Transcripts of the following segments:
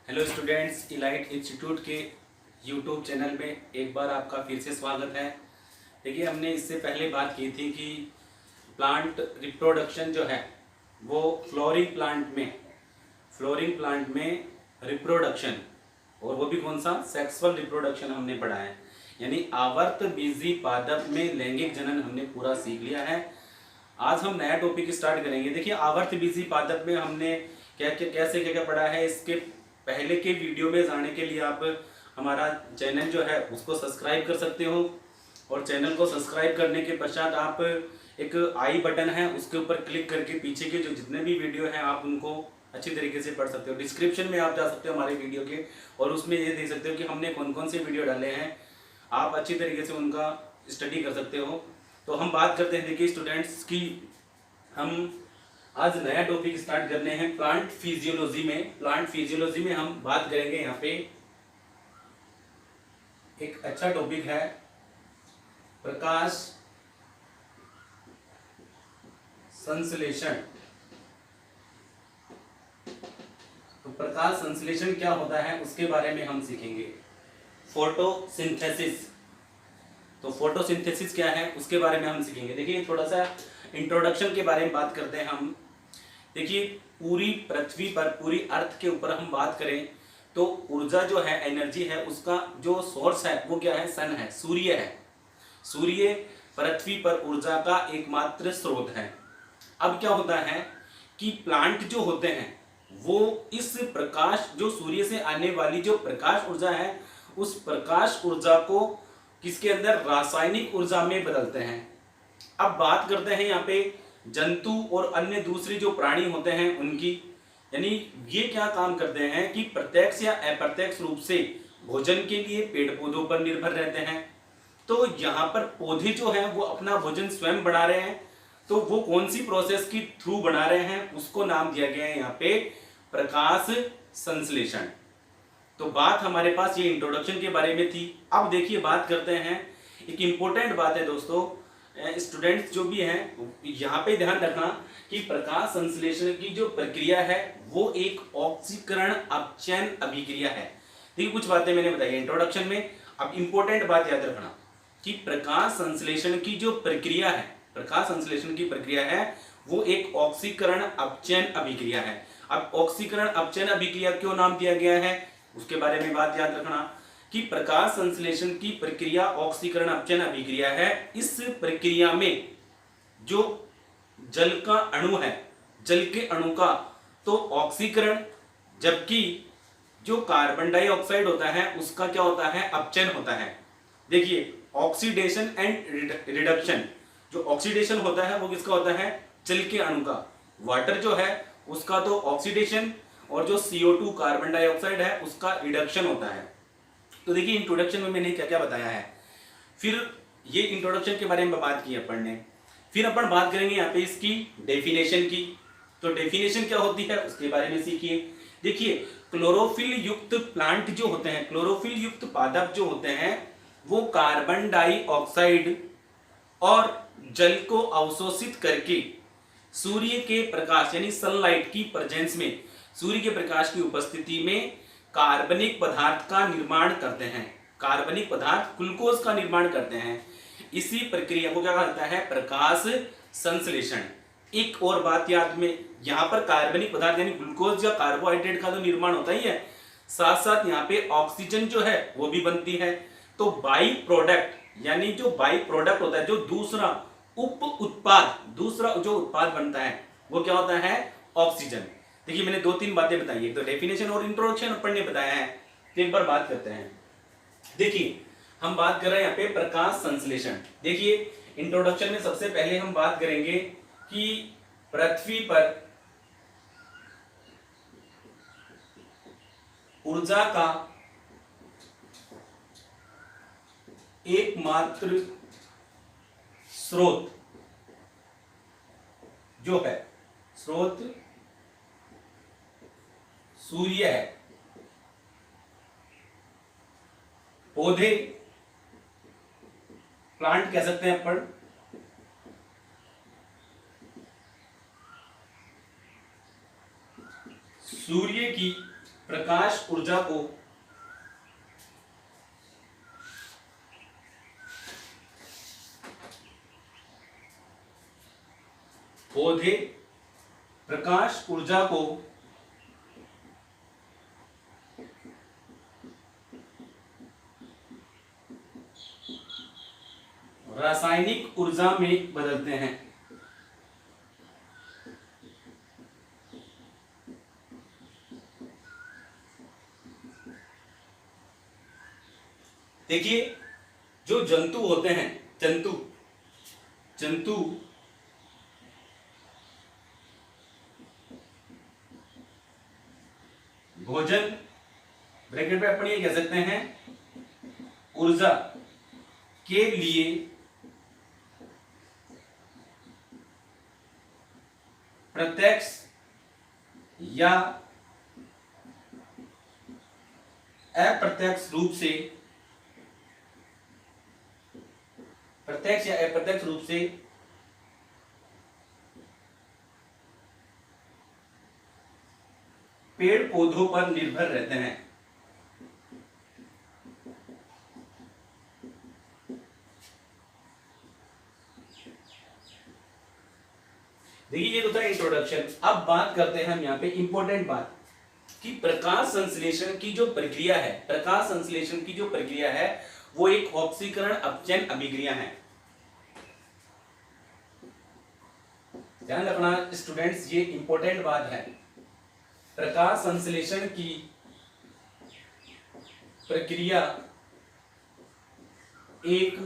Hello students, elite institute के YouTube channel में एक बार आपका फिर से स्वागत है। देखिए, हमने इससे पहले बात की थी कि प्लांट रिप्रोडक्शन जो है वो फ्लोरिंग प्लांट में रिप्रोडक्शन, और वो भी कौन सा, सेक्सुअल रिप्रोडक्शन हमने पढ़ा है। यानी आवर्त बीजी पादप में लैंगिक जनन हमने पूरा सीख लिया है। आज हम नया टॉपिक स्टार्ट करेंगे। देखिए, आवर्त बीजी पादप में हमने कैसे क्या क्या पढ़ा है, इसके पहले के वीडियो में जाने के लिए आप हमारा चैनल जो है उसको सब्सक्राइब कर सकते हो, और चैनल को सब्सक्राइब करने के पश्चात आप एक आई बटन है उसके ऊपर क्लिक करके पीछे के जो जितने भी वीडियो हैं आप उनको अच्छी तरीके से पढ़ सकते हो। डिस्क्रिप्शन में आप जा सकते हो हमारे वीडियो के, और उसमें ये देख सकते हो कि हमने कौन कौन से वीडियो डाले हैं। आप अच्छी तरीके से उनका स्टडी कर सकते हो। तो हम बात करते हैं, देखिए स्टूडेंट्स, की हम आज नया टॉपिक स्टार्ट करने हैं प्लांट फिजियोलॉजी में हम बात करेंगे। यहाँ पे एक अच्छा टॉपिक है प्रकाश संश्लेषण। तो प्रकाश संश्लेषण क्या होता है उसके बारे में हम सीखेंगे। फोटोसिंथेसिस, तो फोटोसिंथेसिस क्या है उसके बारे में हम सीखेंगे। देखिए, थोड़ा सा इंट्रोडक्शन के बारे में बात करते हैं हम। देखिए, पूरी पृथ्वी पर, पूरी अर्थ के ऊपर हम बात करें तो ऊर्जा जो है, एनर्जी है, उसका जो सोर्स है वो क्या है, सन है, सूर्य है। सूर्य पृथ्वी पर ऊर्जा का एकमात्र स्रोत है। अब क्या होता है कि प्लांट जो होते हैं वो इस प्रकाश, जो सूर्य से आने वाली जो प्रकाश ऊर्जा है, उस प्रकाश ऊर्जा को किसके अंदर, रासायनिक ऊर्जा में बदलते हैं। अब बात करते हैं यहाँ पे जंतु और अन्य दूसरे जो प्राणी होते हैं उनकी। यानी ये क्या काम करते हैं कि प्रत्यक्ष या अप्रत्यक्ष रूप से भोजन के लिए पेड़ पौधों पर निर्भर रहते हैं। तो यहाँ पर पौधे जो हैं वो अपना भोजन स्वयं बना रहे हैं। तो वो कौन सी प्रोसेस की थ्रू बना रहे हैं उसको नाम दिया गया है यहाँ पे प्रकाश संश्लेषण। तो बात हमारे पास ये इंट्रोडक्शन के बारे में थी। अब देखिए, बात करते हैं, एक इंपॉर्टेंट बात है दोस्तों, स्टूडेंट्स जो भी हैं यहाँ पे ध्यान रखना कि प्रकाश संश्लेषण की जो प्रक्रिया है वो एक ऑक्सीकरण अपचयन अभिक्रिया है। देखिए, कुछ बातें मैंने बताई इंट्रोडक्शन में। अब इंपॉर्टेंट बात याद रखना कि प्रकाश संश्लेषण की जो प्रक्रिया है, प्रकाश संश्लेषण की प्रक्रिया है वो एक ऑक्सीकरण अपचयन अभिक्रिया है। अब ऑक्सीकरण अपचयन अभिक्रिया क्यों नाम दिया गया है उसके बारे में बात याद रखना कि प्रकाश संश्लेषण की प्रक्रिया ऑक्सीकरण अपचयन अभिक्रिया है। इस प्रक्रिया में जो जल का अणु है, जल के अणु का तो ऑक्सीकरण, जबकि जो कार्बन डाइऑक्साइड होता है उसका क्या होता है, अपचयन होता है। देखिए, ऑक्सीडेशन एंड रिडक्शन, जो ऑक्सीडेशन होता है वो किसका होता है, जल के अणु का। वाटर जो है उसका तो ऑक्सीडेशन, और जो CO2 कार्बन डाइऑक्साइड है उसका रिडक्शन होता है। तो देखिए, इंट्रोडक्शन में मैंने क्या क्या बताया है। फिर ये इंट्रोडक्शन के बारे में बात की अपन ने। फिर अपन बात करेंगे यहाँ पे इसकी डेफिनेशन की। तो डेफिनेशन क्या होती है उसके बारे में सीखिए। देखिए, क्लोरोफिल युक्त प्लांट जो होते हैं, क्लोरोफिल युक्त पादप जो होते हैं वो कार्बन डाइऑक्साइड और जल को अवशोषित करके सूर्य के प्रकाश यानी सनलाइट की प्रेजेंस में, सूर्य के प्रकाश की उपस्थिति में कार्बनिक पदार्थ का निर्माण करते हैं। कार्बनिक पदार्थ ग्लूकोज का निर्माण करते हैं। इसी प्रक्रिया को क्या कहता है, प्रकाश संश्लेषण। एक और बात याद में, यहाँ पर कार्बनिक पदार्थ यानी ग्लूकोज या कार्बोहाइड्रेट का तो निर्माण होता ही है, साथ साथ यहाँ पे ऑक्सीजन जो है वो भी बनती है। तो बाई प्रोडक्ट, यानी जो बाई प्रोडक्ट होता है, जो दूसरा उप उत्पाद, दूसरा जो उत्पाद बनता है वो क्या होता है, ऑक्सीजन। देखिए, मैंने दो तीन बातें बताई, एक तो डेफिनेशन और इंट्रोडक्शन अपन ने बताया है। तो एक बार बात करते हैं। देखिए, हम बात कर रहे हैं यहाँ पे प्रकाश संश्लेषण। देखिए, इंट्रोडक्शन में सबसे पहले हम बात करेंगे कि पृथ्वी पर ऊर्जा का एकमात्र स्रोत जो है, स्रोत सूर्य है। पौधे, प्लांट कह सकते हैं अपन, सूर्य की प्रकाश ऊर्जा को पौधे प्रकाश ऊर्जा को रासायनिक ऊर्जा में बदलते हैं। देखिए, जो जंतु होते हैं, जंतु जंतु भोजन, ब्रैकेट पे अपन ये कह सकते हैं, ऊर्जा के लिए प्रत्यक्ष या अप्रत्यक्ष रूप से, प्रत्यक्ष या अप्रत्यक्ष रूप से पेड़ पौधों पर निर्भर रहते हैं। देखिए, ये तो था इंट्रोडक्शन। अब बात करते हैं हम यहाँ पे इंपॉर्टेंट बात कि प्रकाश संश्लेषण की जो प्रक्रिया है, प्रकाश संश्लेषण की जो प्रक्रिया है वो एक ऑक्सीकरण अपचयन अभिक्रिया है। ध्यान रखना स्टूडेंट्स, ये इंपॉर्टेंट बात है। प्रकाश संश्लेषण की प्रक्रिया एक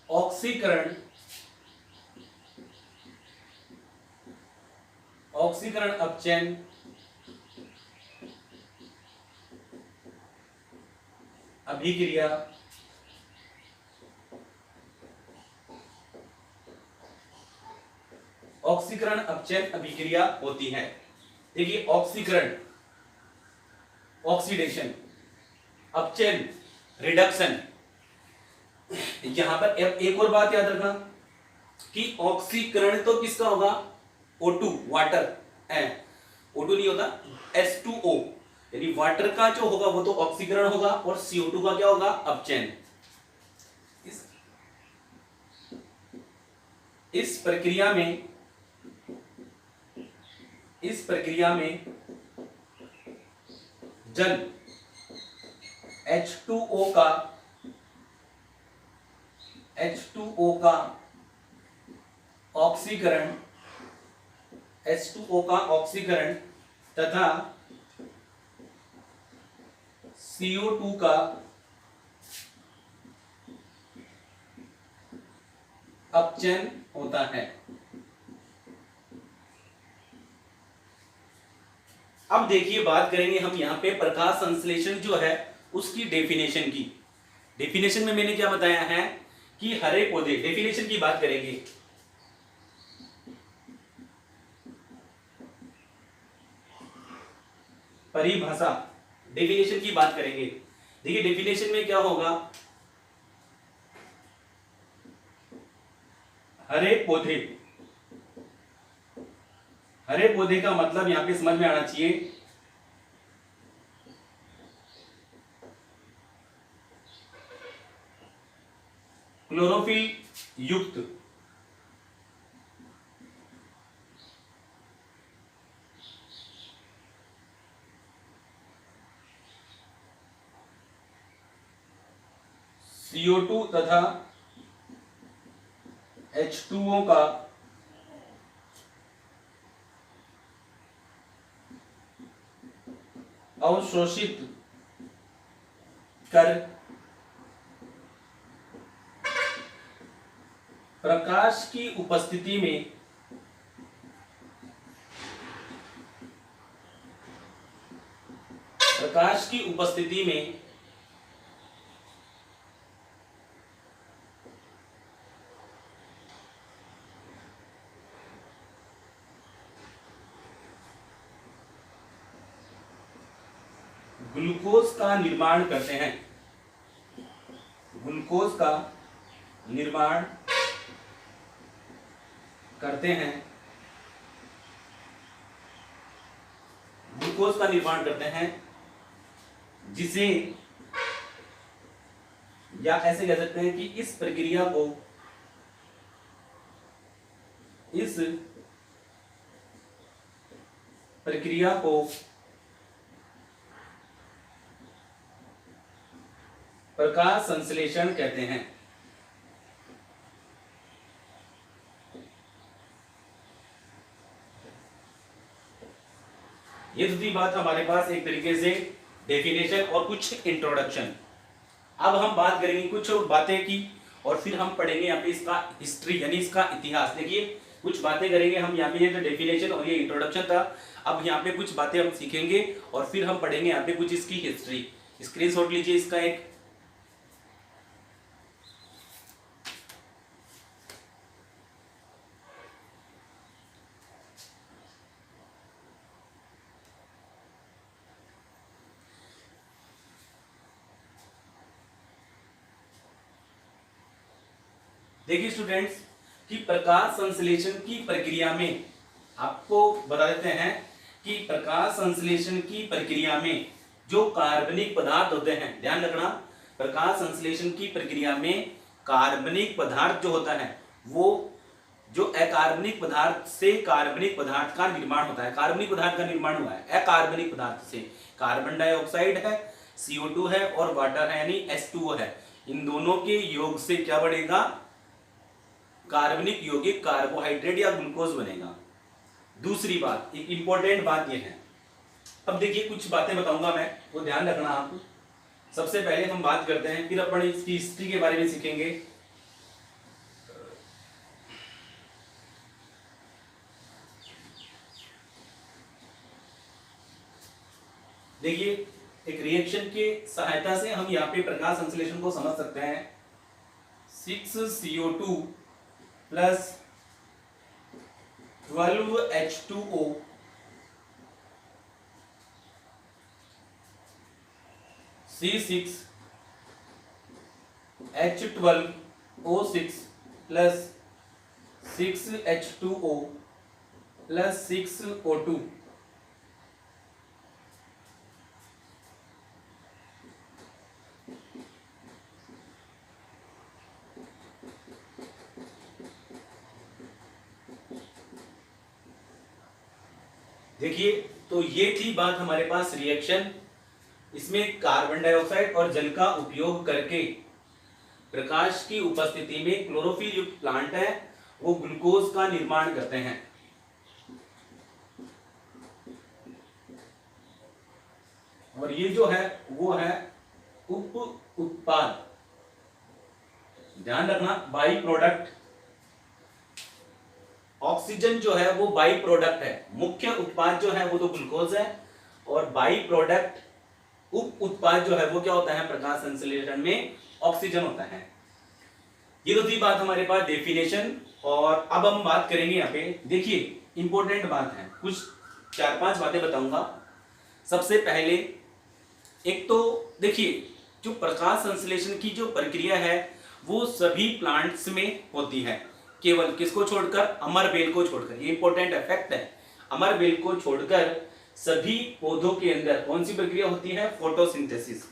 ऑक्सीकरण अपचयन अभिक्रिया ऑक्सीकरण अपचयन अभिक्रिया होती है। देखिए, ऑक्सीकरण ऑक्सीडेशन, अपचयन रिडक्शन। यहां पर एक और बात याद रखना कि ऑक्सीकरण तो किसका होगा, O2 वाटर है, O2 नहीं होता, H2O, यानी वाटर का जो होगा वो तो ऑक्सीकरण होगा और CO2 का क्या होगा, अपचयन। इस प्रक्रिया में जल H2O का ऑक्सीकरण तथा CO2 का अपचयन होता है। अब देखिए, बात करेंगे हम यहां पे प्रकाश संश्लेषण जो है उसकी डेफिनेशन की। डेफिनेशन में मैंने क्या बताया है कि हरे पौधे, डेफिनेशन की बात करेंगे। परिभाषा, डेफिनेशन की बात करेंगे। देखिए, डेफिनेशन में क्या होगा, हरे पौधे का मतलब यहां पे समझ में आना चाहिए क्लोरोफिल युक्त CO2 तथा H2O का अवशोषित कर प्रकाश की उपस्थिति में ग्लूकोज का निर्माण करते हैं। ग्लूकोज का निर्माण करते हैं, ग्लूकोज का निर्माण करते हैं, जिसे या ऐसे कह सकते हैं कि इस प्रक्रिया को, इस प्रक्रिया को प्रकाश संश्लेषण कहते हैं। ये दूसरी बात हमारे पास एक तरीके से डेफिनेशन और कुछ इंट्रोडक्शन। अब हम बात करेंगे कुछ बातें की और फिर हम पढ़ेंगे यहाँ पे इसका हिस्ट्री यानी इसका इतिहास। देखिए कुछ बातें करेंगे हम यहाँ पे, ये जो डेफिनेशन और ये इंट्रोडक्शन था। अब यहाँ पे कुछ बातें हम सीखेंगे और फिर हम पढ़ेंगे यहाँ पे कुछ इसकी हिस्ट्री। स्क्रीनशॉट लीजिए इसका एक। देखिए स्टूडेंट्स कि प्रकाश संश्लेषण की प्रक्रिया में, आपको बता देते हैं कि प्रकाश संश्लेषण की प्रक्रिया में जो कार्बनिक पदार्थ होते हैं, ध्यान रखना, प्रकाश संश्लेषण की प्रक्रिया में कार्बनिक पदार्थ जो होता है वो जो अकार्बनिक पदार्थ से कार्बनिक पदार्थ का निर्माण होता है। कार्बनिक पदार्थ का निर्माण हुआ है अकार्बनिक पदार्थ से। कार्बन डाइऑक्साइड है, CO2 है और वाटर है यानी H2O है। इन दोनों के योग से क्या बनेगा? कार्बनिक यौगिक कार्बोहाइड्रेट या ग्लूकोज बनेगा। दूसरी बात, एक इंपॉर्टेंट बात यह है, अब देखिए कुछ बातें बताऊंगा मैं, वो ध्यान रखना आप। सबसे पहले हम बात करते हैं, फिर अपन इसकी हिस्ट्री के बारे में सीखेंगे। देखिए एक रिएक्शन के सहायता से हम यहाँ पे प्रकाश संश्लेषण को समझ सकते हैं। 6CO2 plus 12H2O C6H12O6 plus 6H2O plus 6O2 देखिए तो ये थी बात हमारे पास रिएक्शन। इसमें कार्बन डाइऑक्साइड और जल का उपयोग करके प्रकाश की उपस्थिति में क्लोरोफिल युक्त प्लांट है वो ग्लूकोज का निर्माण करते हैं। और ये जो है वो है उप उत्पाद, ध्यान रखना, बाई प्रोडक्ट। ऑक्सीजन जो है वो बाई प्रोडक्ट है, मुख्य उत्पाद जो है वो तो ग्लूकोज है, और बाई प्रोडक्ट उप उत्पाद जो है वो क्या होता है? प्रकाश संश्लेषण में ऑक्सीजन होता है। ये तो थी बात हमारे पास डेफिनेशन। और अब हम बात करेंगे यहाँ पे, देखिए इंपॉर्टेंट बात है, कुछ 4-5 बातें बताऊंगा। सबसे पहले एक तो देखिए जो प्रकाश संश्लेषण की जो प्रक्रिया है वो सभी प्लांट्स में होती है, केवल किसको छोड़कर? अमरबेल को छोड़कर। ये इंपॉर्टेंट फैक्ट है, अमरबेल को छोड़कर सभी पौधों के अंदर कौन सी प्रक्रिया होती है? फोटोसिंथेसिस।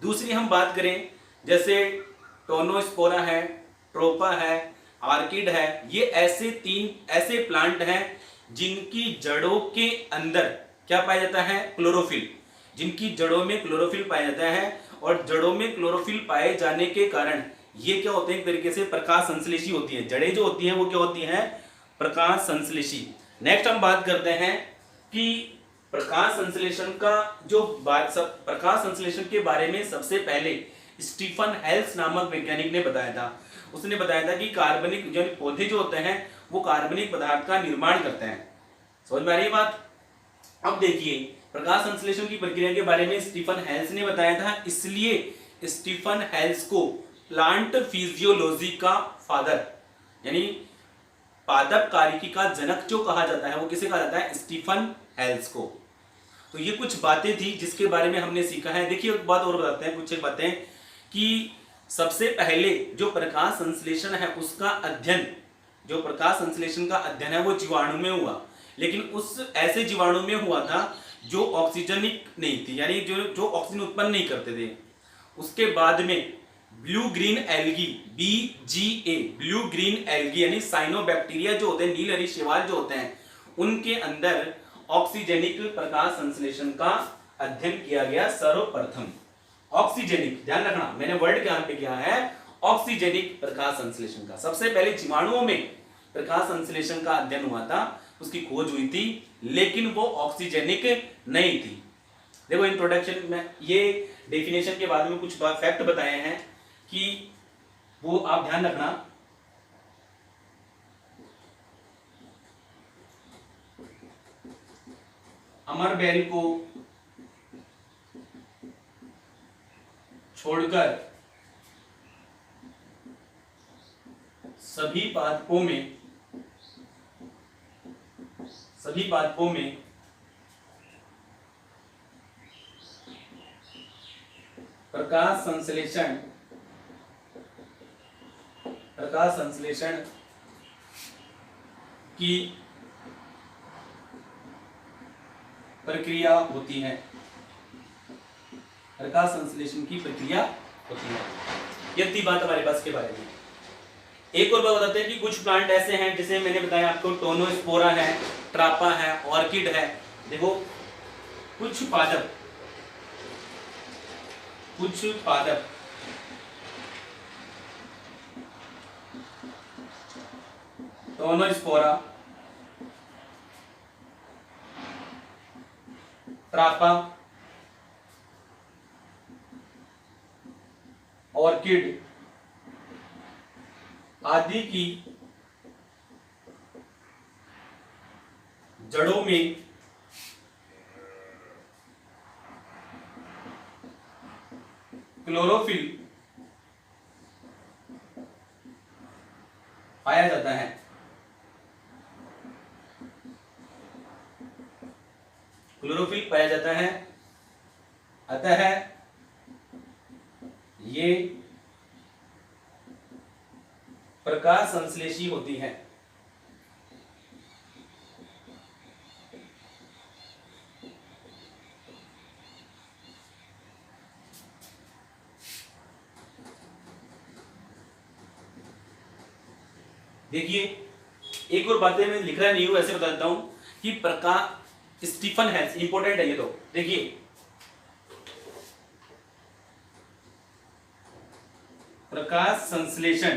दूसरी हम बात करें जैसे टोनोस्पोरा है, ट्रोपा है, आर्किड है, ये ऐसे प्लांट हैं जिनकी जड़ों के अंदर क्या पाया जाता है? क्लोरोफिल। जिनकी जड़ों में क्लोरोफिल पाया जाता है, और जड़ों में क्लोरोफिल पाए जाने के कारण ये क्या होते हैं? एक तरीके से प्रकाश संश्लेषी होती है। जड़ें जो होती हैं वो क्या होती हैं? प्रकाश संश्लेषी। नेक्स्ट हम बात करते हैं कि प्रकाश संश्लेषण का जो प्रकाश संश्लेषण के बारे में सबसे पहले स्टीफन हेल्स नामक वैज्ञानिक ने बताया था। उसने बताया था कि कार्बनिक जो पौधे जो होते हैं वो कार्बनिक पदार्थ का निर्माण करते हैं। समझ में आ रही बात? अब देखिए प्रकाश संश्लेषण की प्रक्रिया के बारे में स्टीफन हेल्स ने बताया था, इसलिए स्टीफन हेल्स को प्लांट फिजियोलॉजी का फादर यानी पादप कार्यकी का जनक जो कहा जाता है वो किसे कहा जाता है? स्टीफन हेल्स को। तो ये कुछ बातें थी जिसके बारे में हमने सीखा है। देखिए एक बात और बताते हैं, कुछ एक बातें कि सबसे पहले जो प्रकाश संश्लेषण है उसका अध्ययन जो प्रकाश संश्लेषण का अध्ययन है वो जीवाणु में हुआ, लेकिन उस ऐसे जीवाणु में हुआ था जो ऑक्सीजनिक नहीं थी, यानी जो जो ऑक्सीजन उत्पन्न नहीं करते थे। उसके बाद में blue green algae, BGA, blue green algae यानी साइनोबैक्टीरिया जो होते हैं, नील हरी शैवाल जो होते हैं, उनके अंदर ऑक्सीजनिक प्रकाश संश्लेषण का अध्ययन किया गया सर्वप्रथम। ऑक्सीजनिक, ध्यान रखना मैंने वर्ड यहाँ पे किया है ऑक्सीजनिक प्रकाश संश्लेषण का। सबसे पहले जीवाणुओं में प्रकाश संश्लेषण का अध्ययन हुआ था, उसकी खोज हुई थी, लेकिन वो ऑक्सीजनिक नहीं थी। देखो इंट्रोडक्शन में ये डेफिनेशन के बाद में कुछ फैक्ट बताए हैं कि वो आप ध्यान रखना। अमर बेल को छोड़कर सभी पादपों में प्रकाश संश्लेषण की प्रक्रिया होती है। प्रकाश संश्लेषण की प्रक्रिया होती है। ये थी बात हमारे पास के बारे में। एक और बात बताते हैं कि कुछ प्लांट ऐसे हैं, जैसे मैंने बताया आपको टोनोस्पोरा है, ट्रापा है, ऑर्किड है। देखो कुछ पादप टोनोस्पोरा, ट्रापा, ऑर्किड आदि की जड़ों में क्लोरोफिल पाया जाता है। क्लोरोफिल पाया जाता है, अतः ये प्रकाश संश्लेषी होती है। देखिए एक और बातें मैं लिख रहा नहीं हूं, ऐसे बता देता हूं कि प्रकाश स्टीफन हेल्स, इंपॉर्टेंट है ये। तो देखिए प्रकाश संश्लेषण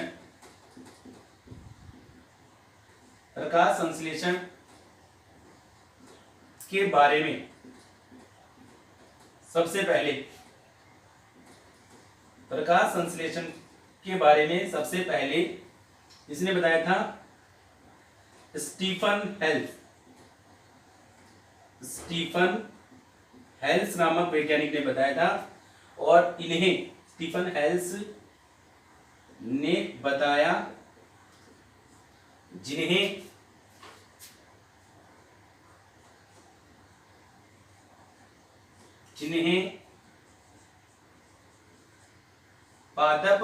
के बारे में सबसे पहले इसने बताया था स्टीफन हेल्स नामक वैज्ञानिक ने बताया था, और इन्हें स्टीफन हेल्स ने बताया जिन्हें पादप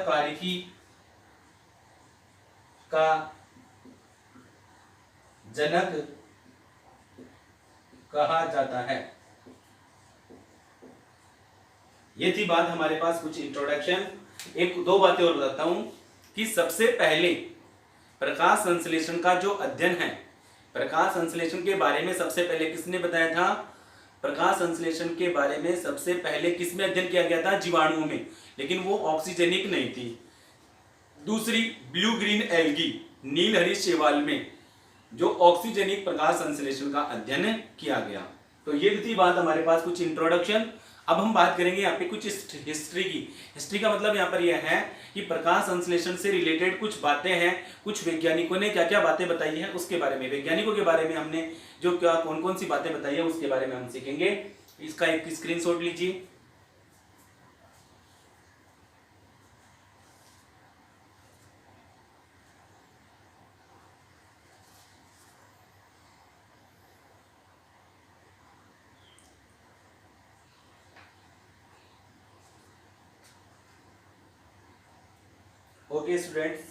कारिकी का जनक कहा जाता है। ये थी बात हमारे पास, कुछ इंट्रोडक्शन। एक दो बातें और बताता हूं कि सबसे पहले प्रकाश संश्लेषण का जो अध्ययन है, प्रकाश संश्लेषण के बारे में सबसे पहले किसने बताया था? प्रकाश संश्लेषण के बारे में सबसे पहले किसमें अध्ययन किया गया था? जीवाणुओं में, लेकिन वो ऑक्सीजनिक नहीं थी। दूसरी ब्लू ग्रीन एल्गी, नील हरी शैवाल में जो ऑक्सीजनिक प्रकाश संश्लेषण का अध्ययन किया गया। तो ये थी बात हमारे पास, कुछ इंट्रोडक्शन। अब हम बात करेंगे यहाँ पे कुछ हिस्ट्री की। हिस्ट्री का मतलब यहाँ पर यह है कि प्रकाश संश्लेषण से रिलेटेड कुछ बातें हैं, कुछ वैज्ञानिकों ने क्या क्या बातें बताई हैं उसके बारे में, वैज्ञानिकों के बारे में हमने जो क्या कौन कौन सी बातें बताई है उसके बारे में हम सीखेंगे। इसका एक स्क्रीनशॉट लीजिए। ओके स्टूडेंट्स,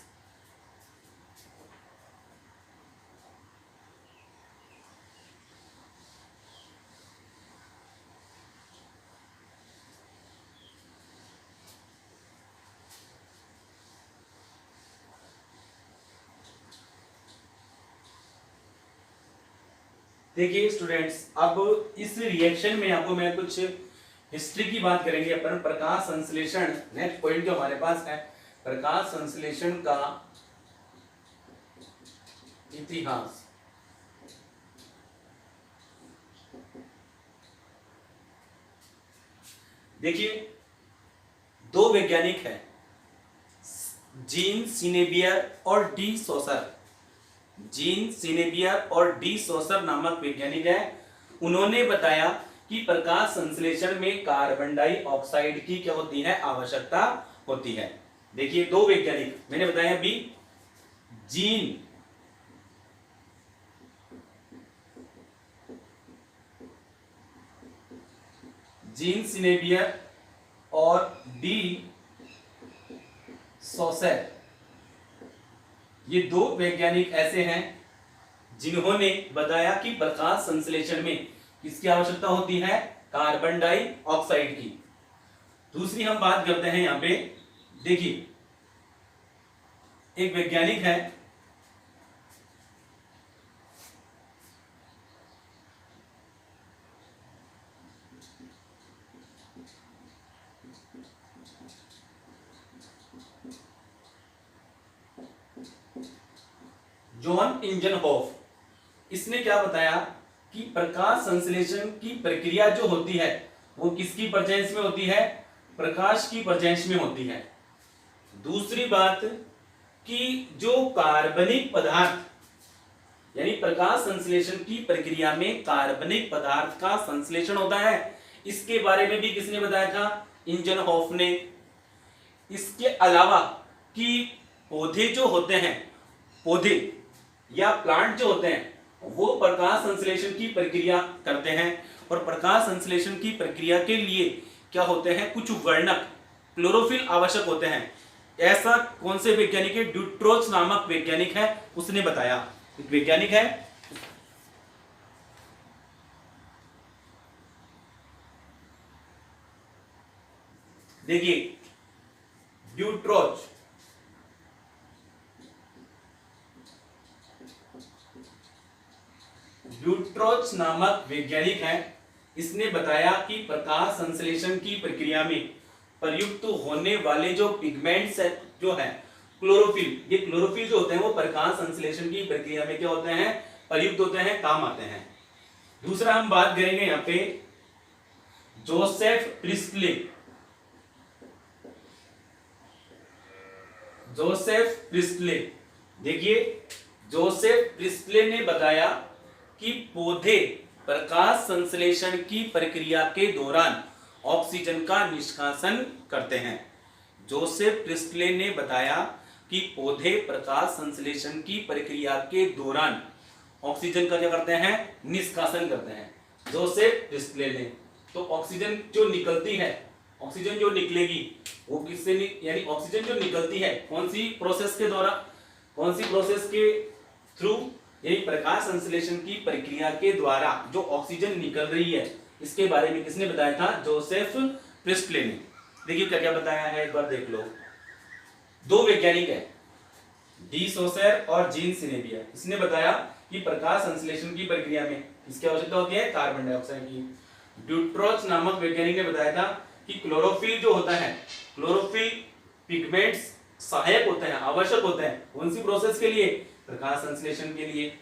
देखिए स्टूडेंट्स, अब इस रिएक्शन में आपको मैं कुछ हिस्ट्री की बात करेंगे अपन। प्रकाश संश्लेषण, नेक्स्ट पॉइंट जो हमारे पास है, प्रकाश संश्लेषण का इतिहास। देखिए, दो वैज्ञानिक हैं, जीन सिनेबियर और डी सोसर। जीन सिनेबियर और डी सोसर नामक वैज्ञानिक है। उन्होंने बताया कि प्रकाश संश्लेषण में कार्बन डाइऑक्साइड की क्या होती है, आवश्यकता होती है। देखिए, दो वैज्ञानिक मैंने बताया अभी, जीन सिनेबियर और डी सोसर, ये दो वैज्ञानिक ऐसे हैं जिन्होंने बताया कि प्रकाश संश्लेषण में किसकी आवश्यकता होती है, कार्बन डाइऑक्साइड की। दूसरी हम बात करते हैं यहां पे, देखिए एक वैज्ञानिक है जॉन इंजनहोफ। इसने क्या बताया कि प्रकाश संश्लेषण की प्रक्रिया जो होती है वो किसकी प्रेजेंस में होती है, प्रकाश की प्रेजेंस में होती है। दूसरी बात कि जो कार्बनिक पदार्थ, यानी प्रकाश संश्लेषण की प्रक्रिया में कार्बनिक पदार्थ का संश्लेषण होता है, इसके बारे में भी किसने बताया था, इंजनहोफ ने। इसके अलावा कि पौधे जो होते हैं, पौधे या प्लांट जो होते हैं, वो प्रकाश संश्लेषण की प्रक्रिया करते हैं, और प्रकाश संश्लेषण की प्रक्रिया के लिए क्या होते हैं, कुछ वर्णक, क्लोरोफिल आवश्यक होते हैं। ऐसा कौन से वैज्ञानिक है, ड्यूट्रोच नामक वैज्ञानिक है, उसने बताया। एक वैज्ञानिक है, देखिए ड्यूट्रोच, ड्यूट्रोच नामक वैज्ञानिक है। इसने बताया कि प्रकाश संश्लेषण की प्रक्रिया में प्रयुक्त होने वाले जो पिगमेंट्स है, जो है क्लोरोफिल, ये क्लोरोफिल जो होते हैं वो प्रकाश संश्लेषण की प्रक्रिया में क्या होते हैं, प्रयुक्त होते हैं, काम आते हैं। दूसरा हम बात करेंगे यहां पे जोसेफ प्रिस्टले। जोसेफ प्रिस्टले, देखिए जोसेफ प्रिस्टले ने बताया कि पौधे प्रकाश संश्लेषण की प्रक्रिया के दौरान ऑक्सीजन का निष्कासन करते हैं। जोसेफ प्रिस्टले ने बताया कि पौधे प्रकाश संश्लेषण की प्रक्रिया के दौरान ऑक्सीजन का क्या करते हैं, निष्कासन करते हैं, जोसेफ प्रिस्टले ने। तो ऑक्सीजन जो निकलती है, ऑक्सीजन जो निकलेगी वो किससे, यानी ऑक्सीजन जो निकलती है कौन सी प्रोसेस के द्वारा, कौन सी प्रोसेस के थ्रू, यानी प्रकाश संश्लेषण की प्रक्रिया के द्वारा जो ऑक्सीजन निकल रही है, इसके बारे में किसने बताया था, जोसेफ प्रिस्टले ने। देखिए क्या क्या बताया है, एक बार देख लो। दो वैज्ञानिक है, डी सोसर और जीन सिनेबियर। इसने बताया कि प्रकाश संश्लेषण की प्रक्रिया में इसकी आवश्यकता होती है, कार्बन डाइऑक्साइड की। ड्यूट्रोच नामक वैज्ञानिक ने बताया था कि क्लोरोफिल जो होता है, क्लोरोफिल पिगमेंट्स सहायक होते हैं, आवश्यक होते हैं, कौन सी प्रोसेस के लिए, प्रकाश संश्लेषण के लिए।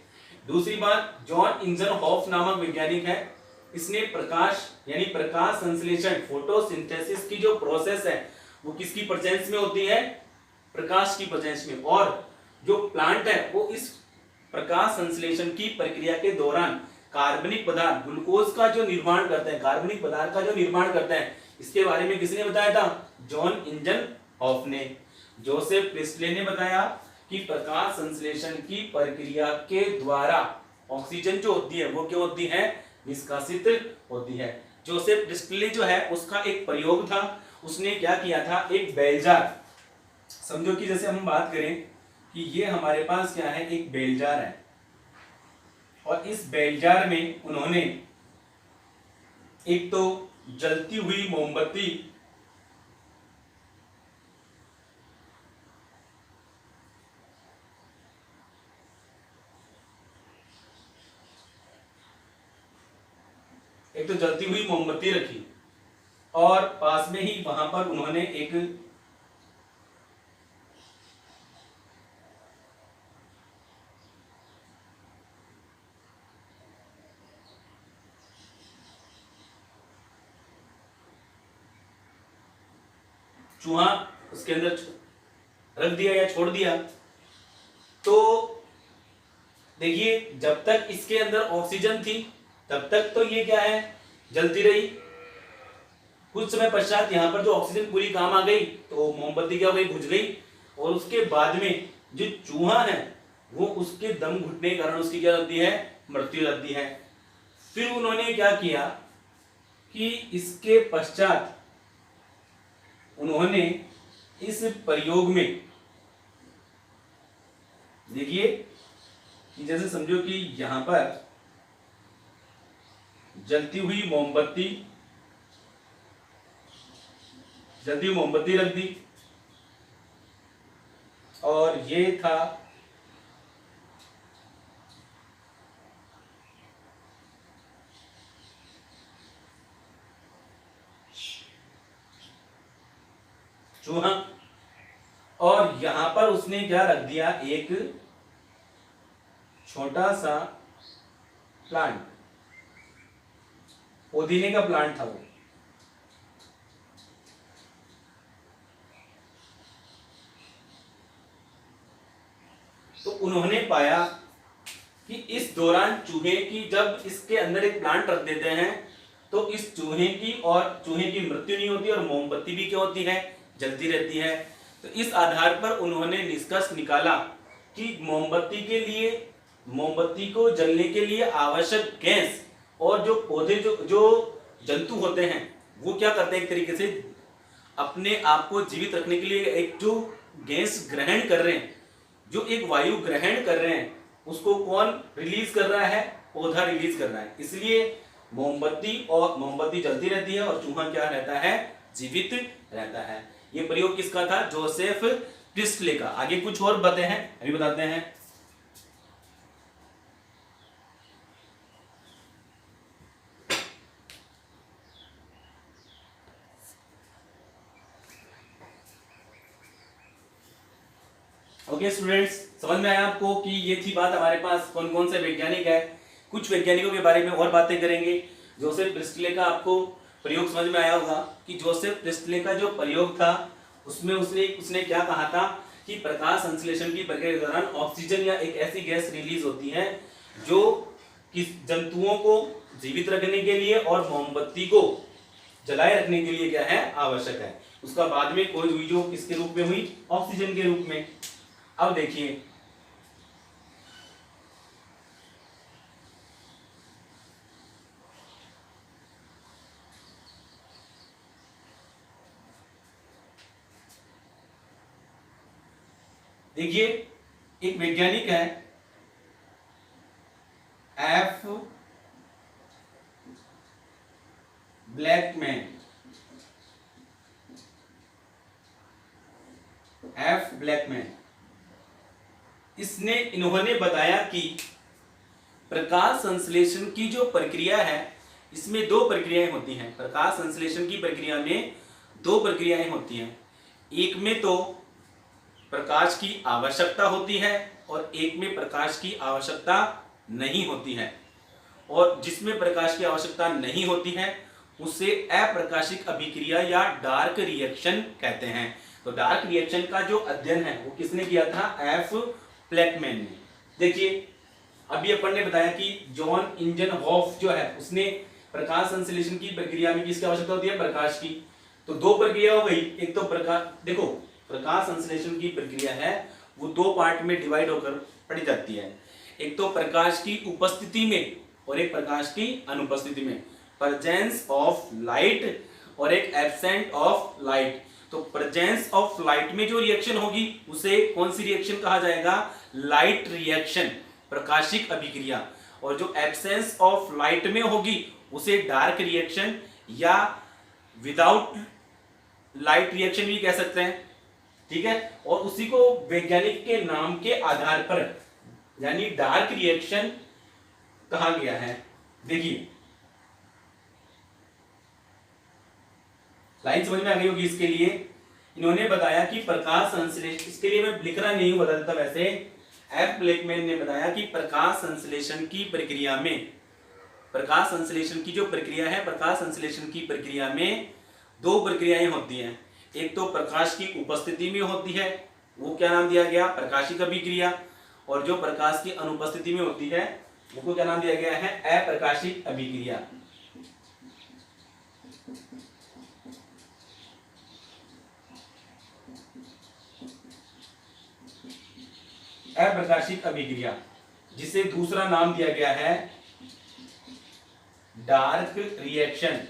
दूसरी बात, जॉन इंजनहोफ नामक वैज्ञानिक है, इसने प्रकाश यानी प्रकाश संश्लेषण, फोटोसिंथेसिस की जो प्रोसेस है वो किसकी प्रेजेंस में होती है, प्रकाश की प्रेजेंस में। और जो प्लांट है वो इस प्रकाश संश्लेषण की प्रक्रिया के दौरान कार्बनिक पदार्थ, ग्लूकोज का जो निर्माण करते हैं, कार्बनिक पदार्थ का जो निर्माण करते हैं, इसके बारे में किसने बताया था, जॉन इंजनहोफ ने। जोसेफ प्रिस्टले ने बताया कि प्रकाश संश्लेषण की प्रक्रिया के द्वारा ऑक्सीजन जो होती है वो क्या होती है, निष्कासित होती है। जोसेफ प्रिस्टले जो है उसका एक प्रयोग था, उसने क्या किया था, एक बेलजार, समझो कि जैसे हम बात करें कि ये हमारे पास क्या है, एक बेलजार है, और इस बेलजार में उन्होंने एक तो जलती हुई मोमबत्ती, एक तो जलती हुई मोमबत्ती रखी, और पास में ही वहां पर उन्होंने एक चूहा उसके अंदर रख दिया या छोड़ दिया। तो देखिए, जब तक इसके अंदर ऑक्सीजन थी तब तक तो ये क्या है, जलती रही। कुछ समय पश्चात यहाँ पर जो ऑक्सीजन पूरी काम आ गई तो मोमबत्ती क्या हो गई, बुझ गई, और उसके बाद में जो चूहा है वो उसके दम घुटने के कारण उसकी क्या होती है, मृत्यु हो जाती है। फिर उन्होंने क्या किया कि इसके पश्चात उन्होंने इस प्रयोग में, देखिए कि जैसे समझो कि यहां पर जलती हुई मोमबत्ती रख दी, और ये था चूहा, और यहां पर उसने क्या रख दिया, एक छोटा सा प्लांट, पुदीने का प्लांट था वो। तो उन्होंने पाया कि इस दौरान चूहे की, जब इसके अंदर एक प्लांट रख देते हैं तो इस चूहे की मृत्यु नहीं होती, और मोमबत्ती भी क्या होती है, जलती रहती है। तो इस आधार पर उन्होंने निष्कर्ष निकाला कि मोमबत्ती को जलने के लिए आवश्यक गैस, और जो पौधे जो जंतु होते हैं वो क्या करते हैं, एक तरीके से अपने आप को जीवित रखने के लिए एक जो गैस ग्रहण कर रहे हैं, जो एक वायु ग्रहण कर रहे हैं, उसको कौन रिलीज कर रहा है, पौधा रिलीज कर रहा है। इसलिए मोमबत्ती जलती रहती है और चूहा क्या रहता है, जीवित रहता है। ये प्रयोग किसका था, जोसेफ प्रिस्टले का। आगे कुछ और बातें हैं, अभी बताते हैं। ओके स्टूडेंट्स, समझ में आया आपको कि ये थी बात, हमारे पास कौन कौन से वैज्ञानिक है। कुछ वैज्ञानिकों के बारे में और बातें करेंगे। जोसेफ प्रिस्टले का आपको प्रयोग समझ में आया होगा कि जोसेफ प्रिस्टले का जो प्रयोग था उसमें उसने क्या कहा था कि प्रकाश संश्लेषण की प्रक्रिया के दौरान ऑक्सीजन या एक ऐसी गैस रिलीज होती है जो किस जंतुओं को जीवित रखने के लिए और मोमबत्ती को जलाए रखने के लिए क्या है, आवश्यक है। उसका बाद में खोज हुई जो किसके रूप में हुई, ऑक्सीजन के रूप में। अब देखिए एक वैज्ञानिक है एफ ब्लैकमैन। इन्होंने बताया कि प्रकाश संश्लेषण की जो प्रक्रिया है इसमें दो प्रक्रियाएं होती हैं। प्रकाश संश्लेषण की प्रक्रिया में दो प्रक्रियाएं होती हैं। एक में तो प्रकाश की आवश्यकता होती है और एक में प्रकाश की आवश्यकता नहीं होती है। और जिसमें प्रकाश की आवश्यकता नहीं होती है उसे अप्रकाशिक अभिक्रिया या डार्क रिएक्शन कहते हैं। तो डार्क रिएक्शन का जो अध्ययन है वो किसने किया था, एफ ब्लैकमैन ने। देखिए अभी अपन ने बताया कि जॉन इंजनहॉफ जो है उसने प्रकाश संश्लेषण की प्रक्रिया में किसकी आवश्यकता होती है, प्रकाश की। तो दो प्रक्रिया हो गई। एक तो देखो प्रकाश संश्लेषण की प्रक्रिया है वो दो पार्ट में डिवाइड होकर पड़ी जाती है। एक तो प्रकाश की उपस्थिति में और एक प्रकाश की अनुपस्थिति में, प्रेजेंस ऑफ लाइट और एक एब्सेंट ऑफ लाइट। तो प्रेजेंस ऑफ लाइट में जो रिएक्शन होगी उसे कौन सी रिएक्शन कहा जाएगा? लाइट रिएक्शन, प्रकाशिक अभिक्रिया। और जो एब्सेंस ऑफ लाइट में होगी उसे डार्क रिएक्शन या विदाउट लाइट रिएक्शन भी कह सकते हैं, ठीक है। और उसी को वैज्ञानिक के नाम के आधार पर यानी डार्क रिएक्शन कहा गया है। देखिए लाइन समझ में आ गई होगी। इसके लिए इन्होंने बताया कि प्रकाश संश्लेषण, इसके लिए मैं लिख रहा नहीं हूं, बता देता वैसे। एफ ब्लैकमैन ने बताया कि प्रकाश संश्लेषण की प्रक्रिया में, प्रकाश संश्लेषण की जो प्रक्रिया है, प्रकाश संश्लेषण की प्रक्रिया में दो प्रक्रियाएं होती हैं। एक तो प्रकाश की उपस्थिति में होती है, वो क्या नाम दिया गया? प्रकाशिक अभिक्रिया। और जो प्रकाश की अनुपस्थिति में होती है उसको क्या नाम दिया गया है? अप्रकाशिक अभिक्रिया। अप्रकाशिक अभिक्रिया, जिसे दूसरा नाम दिया गया है डार्क रिएक्शन।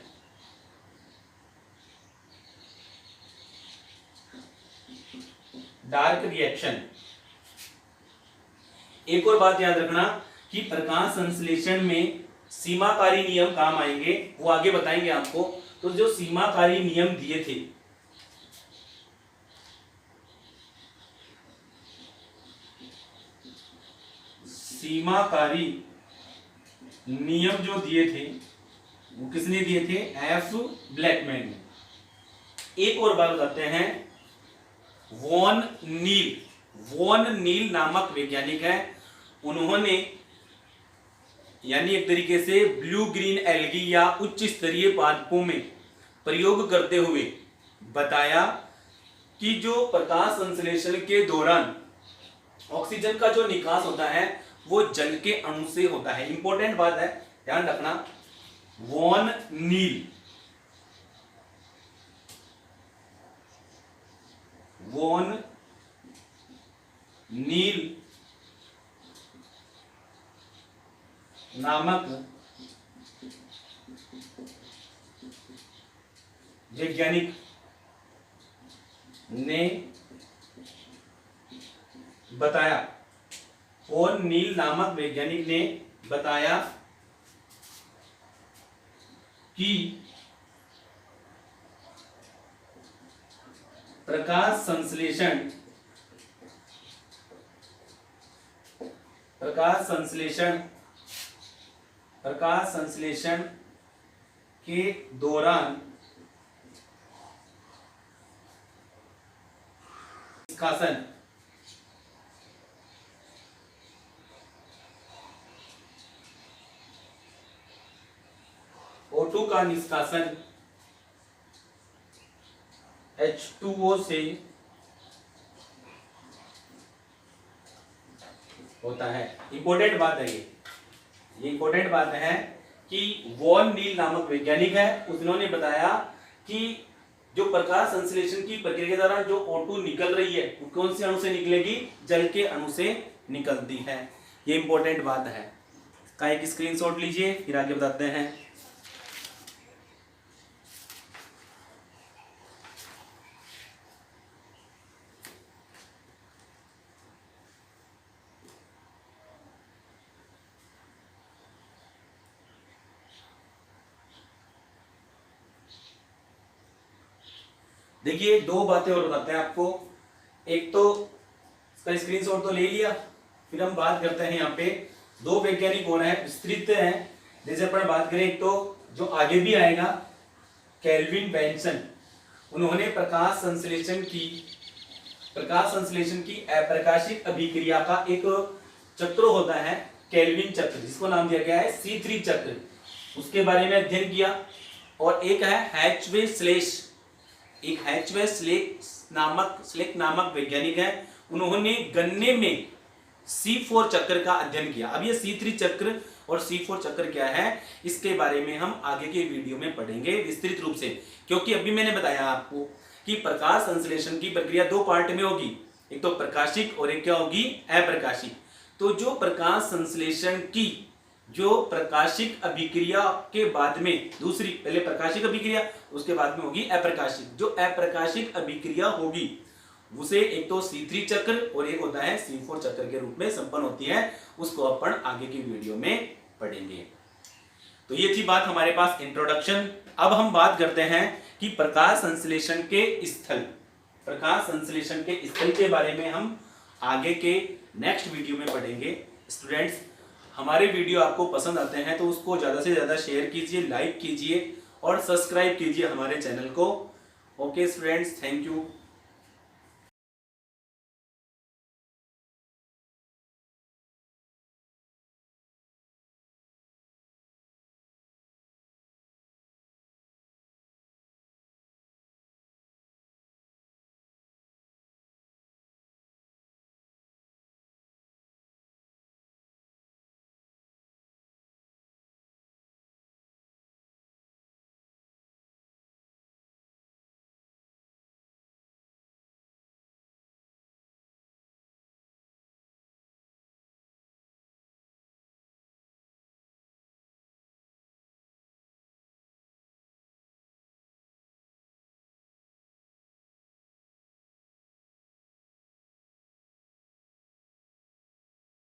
Dark reaction. एक और बात याद रखना कि प्रकाश संश्लेषण में सीमाकारी नियम काम आएंगे, वो आगे बताएंगे आपको। तो जो सीमाकारी नियम दिए थे, सीमाकारी नियम जो दिए थे वो किसने दिए थे? एफ ब्लैकमैन ने। एक और बात बताते हैं, वॉन नील नामक वैज्ञानिक है, उन्होंने यानी एक तरीके से ब्लू ग्रीन एल्गी या उच्च स्तरीय पादपों में प्रयोग करते हुए बताया कि जो प्रकाश संश्लेषण के दौरान ऑक्सीजन का जो निकास होता है वो जल के अणु से होता है। इंपॉर्टेंट बात है, ध्यान रखना। वॉन नील नामक वैज्ञानिक ने बताया, वॉन नील नामक वैज्ञानिक ने बताया कि प्रकाश संश्लेषण के दौरान निष्कासन O2 का निष्कासन H2O से होता है। इंपॉर्टेंट बात है ये इंपॉर्टेंट बात है कि वॉन नील नामक वैज्ञानिक है, उन्होंने बताया कि जो प्रकाश संश्लेषण की प्रक्रिया के दौरान जो O2 निकल रही है वो कौन से अणु से निकलेगी? जल के अणु से निकलती है। ये इंपॉर्टेंट बात है, का एक स्क्रीनशॉट लीजिए, फिर आगे बताते हैं। देखिए दो बातें और बताते हैं आपको। एक तो इसका स्क्रीनशॉट तो ले लिया, फिर हम बात करते हैं। यहाँ पे दो वैज्ञानिक कौन है? विस्तृत हैं। जैसे अपन बात करें, एक तो जो आगे भी आएगा केल्विन बेंसन, उन्होंने प्रकाश संश्लेषण की अप्रकाशिक अभिक्रिया का एक चक्र होता है केल्विन चक्र, जिसको नाम दिया गया है C3 चक्र, उसके बारे में अध्ययन किया। और एक है हैचवे स्लेक नामक वैज्ञानिक है, उन्होंने गन्ने में C4 चक्र का अध्ययन किया। अब ये C3 चक्र और C4 चक्र क्या है, इसके बारे में हम आगे के वीडियो में पढ़ेंगे विस्तृत रूप से। क्योंकि अभी मैंने बताया आपको कि प्रकाश संश्लेषण की प्रक्रिया दो पार्ट में होगी, एक तो प्रकाशिक और एक क्या होगी? अप्रकाशिक। तो जो प्रकाश संश्लेषण की जो प्रकाशिक अभिक्रिया के बाद में दूसरी, पहले प्रकाशिक अभिक्रिया उसके बाद में होगी अप्रकाशिक, जो अप्रकाशिक अभिक्रिया होगी उसे एक तो C3 चक्र और एक होता है C4 चक्र के रूप में संपन्न होती है, उसको अपन आगे की वीडियो में पढ़ेंगे। तो ये थी बात हमारे पास इंट्रोडक्शन। अब हम बात करते हैं कि प्रकाश संश्लेषण के स्थल, प्रकाश संश्लेषण के स्थल के बारे में हम आगे के नेक्स्ट वीडियो में पढ़ेंगे। स्टूडेंट्स, हमारे वीडियो आपको पसंद आते हैं तो उसको ज़्यादा से ज़्यादा शेयर कीजिए, लाइक कीजिए और सब्सक्राइब कीजिए हमारे चैनल को। Okay students, thank you.